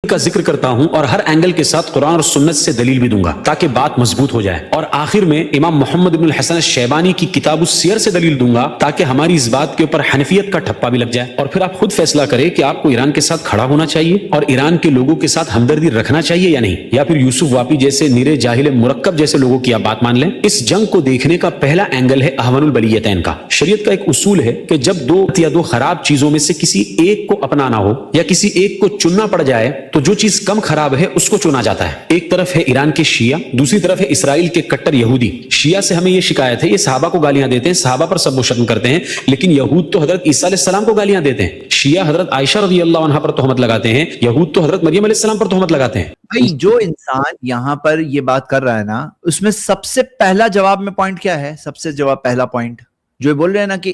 کا ذکر کرتا ہوں اور ہر اینگل کے ساتھ قرآن اور سنت سے دلیل بھی دوں گا تاکہ بات مضبوط ہو جائے، اور آخر میں امام محمد بن الحسن الشیبانی کی کتاب السیر سے دلیل دوں گا تاکہ ہماری اس بات کے اوپر حنفیت کا ٹھپا بھی لگ جائے، اور پھر آپ خود فیصلہ کریں کہ آپ کو ایران کے ساتھ کھڑا ہونا چاہیے اور ایران کے لوگوں کے ساتھ ہمدردی رکھنا چاہیے یا نہیں، یا پھر یوسف واپی جیسے نیرے جاہل مرکب جیسے لوگوں کی آپ بات مان لیں۔ اس جنگ کو دیکھنے کا پہلا اینگل ہے احون البلیتین کا۔ شریعت کا ایک اصول ہے کہ جب دو خراب چیزوں میں سے کسی ایک کو اپنانا ہو یا کسی ایک کو چننا پڑ جائے تو جو چیز کم خراب ہے اس کو چنا جاتا ہے۔ ایک طرف ہے ایران کے شیعہ، دوسری طرف ہے اسرائیل کے کٹر یہودی۔ شیعہ سے ہمیں یہ شکایت ہے، یہ صحابہ کو گالیاں دیتے ہیں، صحابہ پر سب و شتم کرتے ہیں، لیکن یہود تو حضرت عیسیٰ علیہ السلام کو گالیاں دیتے ہیں، شیعہ حضرت عائشہ رضی اللہ عنہا پر تہمت لگاتے ہیں، یہود تو حضرت مریم علیہ السلام پر تہمت لگاتے ہیں۔ بھائی جو انسان یہاں پر یہ بات کر رہا ہے نا، اس میں سب سے پہلا جواب میں پوائنٹ کیا ہے؟ سب سے جواب پہلا پوائنٹ جو بول رہے ہیں نا کہ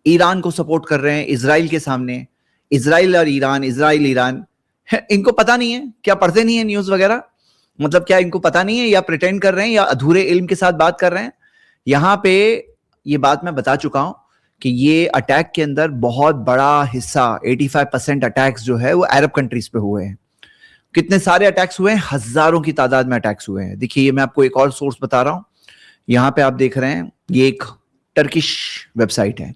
ایران کو سپورٹ کر رہے ہیں اسرائیل کے سامنے، اسرائیل اور ایران، اسرائیل ایران، ان کو پتا نہیں ہے کیا؟ پڑھتے نہیں ہیں نیوز وغیرہ؟ مطلب کیا ان کو پتا نہیں ہے یا پریٹینڈ کر رہے ہیں یا ادھورے علم کے ساتھ بات کر رہے ہیں؟ یہاں پہ یہ بات میں بتا چکا ہوں کہ یہ اٹیک کے اندر بہت بڑا حصہ 85% اٹیکس جو ہے وہ عرب کنٹریز پہ ہوئے ہیں۔ کتنے سارے اٹیکس ہوئے ہیں؟ ہزاروں کی تعداد میں اٹیکس ہوئے ہیں۔ دیکھیے یہ میں آپ کو ایک اور سورس بتا رہا ہوں، یہاں پہ آپ دیکھ رہے ہیں، یہ ایک ٹرکش ویب سائٹ ہے،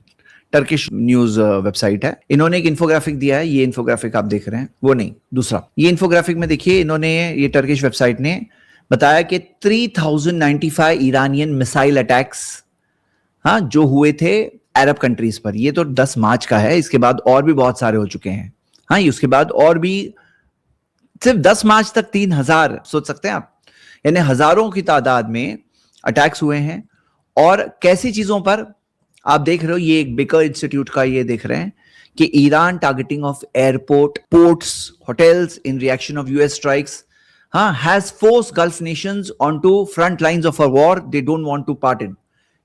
ٹرکش نیوز ویب سائٹ ہے، انہوں نے ایک انفوگرافک دیا ہے، یہ انفوگرافک آپ دیکھ رہے ہیں، وہ نہیں دوسرا، یہ انفوگرافک میں دیکھیے انہوں نے، یہ ٹرکش ویب سائٹ نے بتایا کہ 3095 ایرانین میسائل اٹیکس ہاں جو ہوئے تھے عرب کنٹریز پر۔ یہ تو 10 مارچ کا ہے، اس کے بعد اور بھی بہت سارے ہو چکے ہیں، ہاں اس کے بعد اور بھی، صرف 10 مارچ تک 3000، سوچ سکتے ہیں آپ، یعنی ہزاروں کی تعداد میں اٹیکس ہوئے ہیں۔ اور کیسی چیزوں پر آپ دیکھ رہے ہو، یہ ایک بیکر انسٹیٹیوٹ کا یہ دیکھ رہے ہیں کہ Iran targeting of airport, ports, hotels in reaction of US strikes has forced Gulf nations onto front lines of a war they don't want to part in۔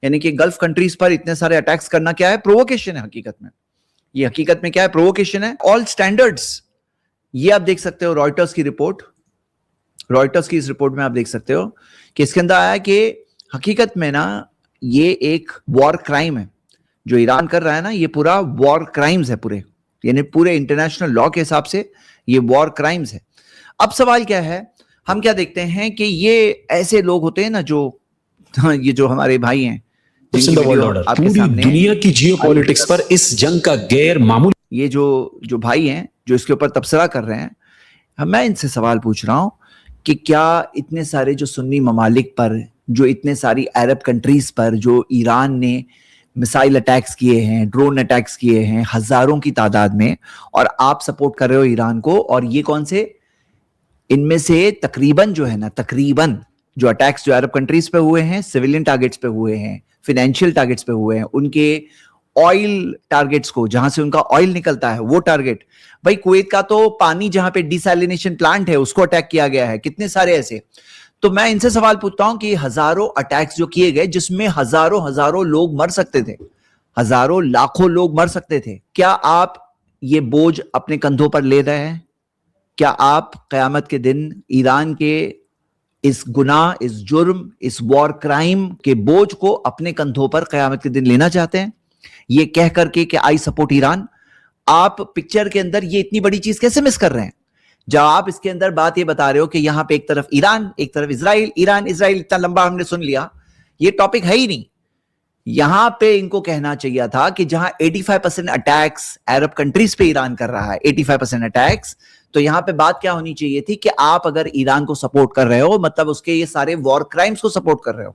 یعنی کہ گلف کنٹریز پر اتنے سارے اٹیکس کرنا کیا ہے؟ پرووکیشن ہے حقیقت میں، یہ حقیقت میں کیا ہے؟ پرووکیشن ہے۔ آل سٹینڈرڈز، یہ آپ دیکھ سکتے ہو رائٹرز کی رپورٹ، رائٹرز کی اس رپورٹ میں آپ دیکھ سکتے ہو کہ اس کے اندر آیا کہ حقیقت میں نا یہ ایک وار کرائم ہے جو ایران کر رہا ہے نا، یہ پورا وار کرائمز ہے پورے، یعنی پورے انٹرنیشنل لا کے حساب سے یہ وار کرائمز ہے۔ اب سوال کیا ہے، ہم کیا دیکھتے ہیں کہ یہ ایسے لوگ ہوتے ہیں نا جو یہ جو ہمارے بھائی ہیں، پوری دنیا کی جیو پولیٹکس پر اس جنگ کا غیر معمولی، یہ جو بھائی ہیں جو اس کے اوپر تبصرہ کر رہے ہیں، میں ان سے سوال پوچھ رہا ہوں کہ کیا اتنے سارے جو سنی ممالک پر، جو اتنے ساری عرب کنٹریز پر جو ایران نے میسائل اٹیکس کیے ہیں، ڈرون اٹیکس کیے ہیں ہزاروں کی تعداد میں، اور آپ سپورٹ کر رہے ہو ایران کو، اور یہ کون سے ان میں سے تقریباً جو ہے نا، تقریباً جو اٹیکس جو عرب کنٹریز پہ ہوئے ہیں، سویلین ٹارگیٹس پہ ہوئے ہیں، فائنینشیل ٹارگیٹس پہ ہوئے ہیں، ان کے آئل ٹارگیٹس کو، جہاں سے ان کا آئل نکلتا ہے وہ ٹارگیٹ، بھائی کویت کا تو پانی جہاں پہ ڈیسیلینیشن پلانٹ ہے اس کو اٹیک کیا گیا ہے، کتنے سارے ایسے۔ تو میں ان سے سوال پوچھتا ہوں کہ ہزاروں اٹیکس جو کیے گئے جس میں ہزاروں لوگ مر سکتے تھے، ہزاروں لاکھوں لوگ مر سکتے تھے، کیا آپ یہ بوجھ اپنے کندھوں پر لے رہے ہیں؟ کیا آپ قیامت کے دن ایران کے اس گناہ، اس جرم، اس وار کرائم کے بوجھ کو اپنے کندھوں پر قیامت کے دن لینا چاہتے ہیں؟ یہ کہہ کر کے کہ آئی سپورٹ ایران، آپ پکچر کے اندر یہ اتنی بڑی چیز کیسے مس کر رہے ہیں؟ جب آپ اس کے اندر بات یہ بتا رہے ہو کہ یہاں پہ ایک طرف ایران، ایک طرف اسرائیل، ایران اسرائیل، اتنا لمبا ہم نے سن لیا، یہ ٹاپک ہے ہی نہیں۔ یہاں پہ ان کو کہنا چاہیے تھا کہ جہاں 85% اٹیکس عرب کنٹریز پہ ایران کر رہا ہے، 85% اٹیکس، تو یہاں پہ بات کیا ہونی چاہیے تھی کہ آپ اگر ایران کو سپورٹ کر رہے ہو، مطلب اس کے یہ سارے وار کرائمز کو سپورٹ کر رہے ہو،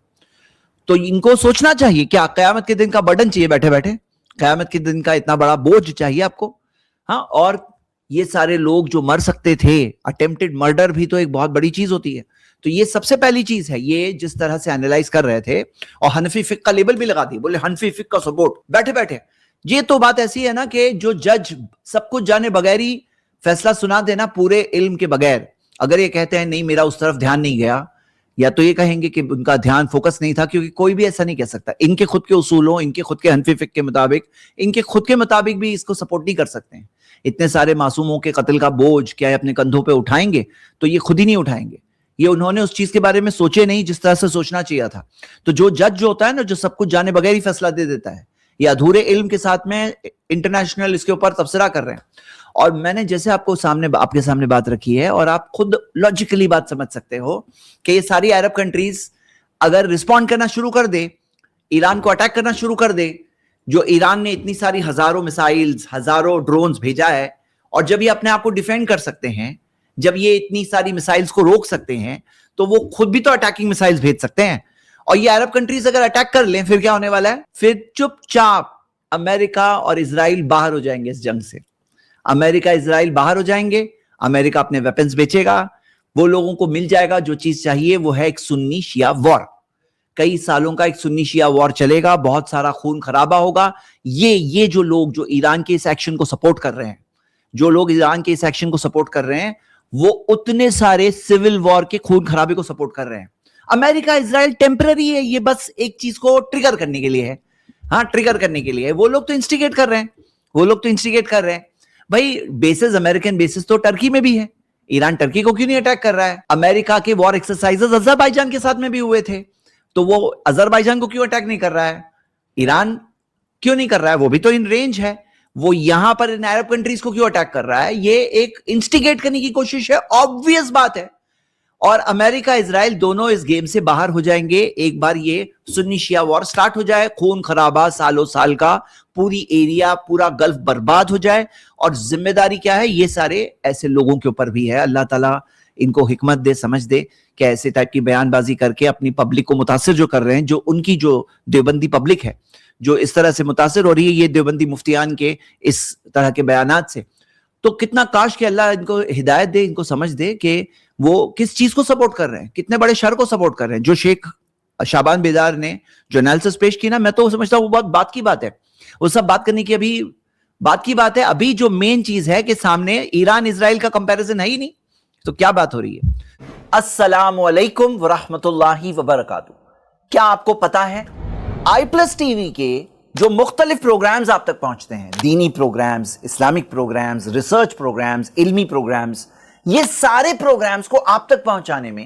تو ان کو سوچنا چاہیے کیا قیامت کے دن کا برڈن چاہیے بیٹھے بیٹھے، قیامت کے دن کا اتنا بڑا بوجھ چاہیے آپ کو؟ ہاں، اور یہ سارے لوگ جو مر سکتے تھے، اٹیمپٹڈ مرڈر بھی تو ایک بہت بڑی چیز ہوتی ہے، تو یہ سب سے پہلی چیز ہے۔ یہ جس طرح سے اینالائز کر رہے تھے اور حنفی فقہ کا لیبل بھی لگا دی، بولے حنفی فقہ کا سپورٹ، بیٹھے بیٹھے یہ تو بات ایسی ہے نا کہ جو جج سب کچھ جانے بغیر ہی فیصلہ سنا دینا پورے علم کے بغیر، اگر یہ کہتے ہیں نہیں میرا اس طرف دھیان نہیں گیا، یا تو یہ کہیں گے کہ ان کا دھیان فوکس نہیں تھا، کیونکہ کوئی بھی ایسا نہیں کہہ سکتا، ان کے خود کے اصولوں، ان کے خود کے حنفی فقہ کے مطابق، ان کے خود کے مطابق بھی اس کو سپورٹ نہیں کر سکتے ہیں۔ اتنے سارے معصوموں کے قتل کا بوجھ کیا اپنے کندھوں پہ اٹھائیں گے؟ تو یہ خود ہی نہیں اٹھائیں گے، یہ انہوں نے اس چیز کے بارے میں سوچے نہیں جس طرح سے سوچنا چاہیے تھا۔ تو جو جج جو ہوتا ہے نا، جو سب کچھ جانے بغیر ہی فیصلہ دے دیتا ہے، یہ ادھورے علم کے ساتھ میں انٹرنیشنل اس کے اوپر تبصرہ کر رہے ہیں۔ اور میں نے جیسے آپ کے سامنے بات رکھی ہے اور آپ خود لاجیکلی بات سمجھ سکتے ہو کہ یہ ساری عرب کنٹریز اگر رسپونڈ کرنا شروع کر دے, ایران کو اٹیک کرنا شروع کر دے, جو ایران نے اتنی ساری ہزاروں میسائلز, ہزاروں ڈرونز بھیجا ہے, اور جب یہ اپنے آپ کو ڈیفینڈ کر سکتے ہیں, جب یہ اتنی ساری میسائلز کو روک سکتے ہیں, تو وہ خود بھی تو اٹیکنگ میسائلز بھیج سکتے ہیں. اور یہ عرب کنٹریز اگر اٹیک کر لیں پھر کیا ہونے والا ہے؟ پھر چپ چاپ امریکہ اور اسرائیل باہر ہو جائیں گے اس جنگ سے. امریکہ اسرائیل باہر ہو جائیں گے, امریکہ اپنے ویپنز بیچے گا, وہ لوگوں کو مل جائے گا جو چیز چاہیے, وہ ہے ایک سنی شیعہ وار. کئی سالوں کا ایک سنی شیعہ وار چلے گا, بہت سارا خون خرابہ ہوگا. یہ جو لوگ جو ایران کے اس ایکشن کو سپورٹ کر رہے ہیں, جو لوگ ایران کے اس ایکشن کو سپورٹ کر رہے ہیں, وہ اتنے سارے سول وار کے خون خرابے کو سپورٹ کر رہے ہیں. امریکہ اسرائیل ٹیمپرری ہے, یہ بس ایک چیز کو ٹریگر کرنے کے لیے ہے. ہاں, ٹریگر کرنے کے لیے. وہ لوگ تو انسٹیگیٹ کر رہے ہیں, بھائی بیسز, امریکن بیسز تو ٹرکی میں بھی ہے. ایران ٹرکی کو کیوں نہیں اٹیک کر رہا ہے؟ امریکہ کے وار ایکسرسائزز آذربائیجان کے ساتھ میں بھی ہوئے تھے, تو وہ آذربائیجان کو کیوں اٹیک نہیں کر رہا ہے؟ ایران کیوں نہیں کر رہا ہے؟ وہ بھی تو ان رینج ہے. وہ یہاں پر ان عرب کنٹریز کو کیوں اٹیک کر رہا ہے؟ یہ ایک انسٹیگیٹ کرنے کی کوشش ہے, آبویس بات ہے. اور امریکہ اسرائیل دونوں اس گیم سے باہر ہو جائیں گے ایک بار یہ سنی شیعہ وار سٹارٹ ہو جائے, خون خرابہ سالوں سال کا, پوری ایریا, پورا گلف برباد ہو جائے. اور ذمہ داری کیا ہے؟ یہ سارے ایسے لوگوں کے اوپر بھی ہے. اللہ تعالیٰ ان کو حکمت دے, سمجھ دے کہ ایسے ٹائپ کی بیان بازی کر کے اپنی پبلک کو متاثر جو کر رہے ہیں, جو ان کی جو دیوبندی پبلک ہے جو اس طرح سے متاثر ہو رہی ہے یہ دیوبندی مفتیان کے اس طرح کے بیانات سے, تو کتنا کاش کہ اللہ ان کو ہدایت دے, ان کو سمجھ دے کہ وہ کس چیز کو سپورٹ کر رہے ہیں, کتنے بڑے شر کو سپورٹ کر رہے ہیں. جو شیخ شعبان بیدار نے جو انالیسس پیش کی نا, میں تو سمجھتا ہوں وہ بہت بات کی بات ہے. وہ سب بات کرنے کی ابھی بات کی بات ہے. ابھی جو مین چیز ہے کہ سامنے ایران اسرائیل کا کمپیریزن ہے ہی نہیں, تو کیا بات ہو رہی ہے؟ السلام علیکم ورحمۃ اللہ وبرکاتہ. کیا آپ کو پتا ہے آئی پلس ٹی وی کے جو مختلف پروگرامز آپ تک پہنچتے ہیں, دینی programs, Islamic programs, research programs, علمی پروگرامز, یہ سارے پروگرامز کو آپ تک پہنچانے میں